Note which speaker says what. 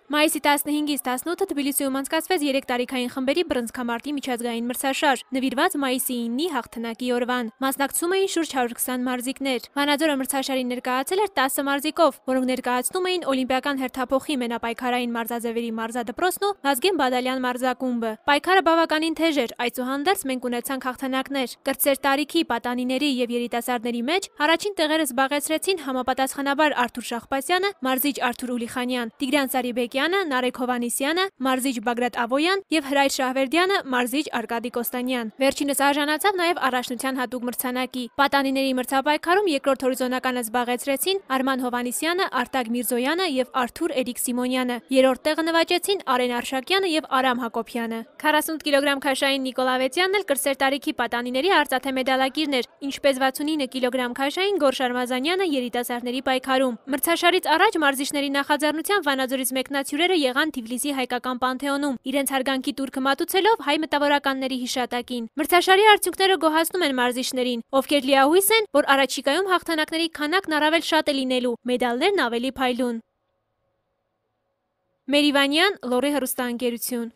Speaker 1: Մայիսի 15-ից 18-ը Թբիլիսիում անցկացվեց 3 տարիքային խմբերի բռնցքամարտի միջազգային մրցաշար, նվիրված մայիսի 9-ի հաղթանակի օրվան։ Մասնակցում էին շուրջ 120 մարզիկներ։ Վանաձորը մրցաշարին ներկայացել էր 10 մարզիկով, որոնք ներկայացնում էին օլիմպիական հերթափոխի մենապայքարային մարզաձևերի մարզադպրոցն ու Վազգեն Բադալյան մարզակումբը։ Պայքարը բավականին թեժ էր, այդուհանդերձ մենք ունեցանք հաղթանակներ։ Կրտսեր տարիքի, պատանիների եւ երիտասարդների մեջ առաջին տեղերը զբաղեցրեցին համապատասխանաբար Արթուր Շախպասյանը, մարզիչ Արթուր Ուլիխանյան, Տիգրան Սարիբեկյանը, Նարեկ Հովանիսյանը, մարզիչ Բագրատ Ավոյան եւ Հրայր Շահվերդյանը, մարզիչ Արկադի Կոստանյան։ Վերջինս արժանացավ նաեւ առաջնության հատուկ մրցանակի։ Պատանիների մրցապայքարում երկրորդ հորիզոնականը զբաղեցրեցին Արման Հովանիսյանը, Արտակ Միրզոյանը եւ Արթուր Էրիկ Սիմոնյանը։ Երրորդ տեղը նվաճեցին Արեն Արշակյանը եւ Արամ Հակոբյանը։ 48 կիլոգրամ քաշային Նիկոլ Ավետյանն էլ կրտսեր տարիքի պատանիների արծաթե մեդալակիրն էր, ինչպես 69 կիլոգրամ քաշային Գորշ Արմազանյանը երիտասարդների պայքարում։ Մրցաշարից առաջ մարզիչների նախաձեռնությամբ Վանաձորից մեկնաթյուրերը եղան Թիֆլիսի հայկական Պանթեոնում, իրենց հարգանքի տուրքը մատուցելով հայ մտավորականների հիշատակին։ Մրցաշարի արդյունքները գոհացնում են մարզիչներին, ովքեր լիահույս են, որ առաջիկայում հաղթանակների քանակն առավել շատ է լինելու, մեդալներն ավելի փայլուն։ Մերիվանյան, Լոռի հեռուստաընկերություն։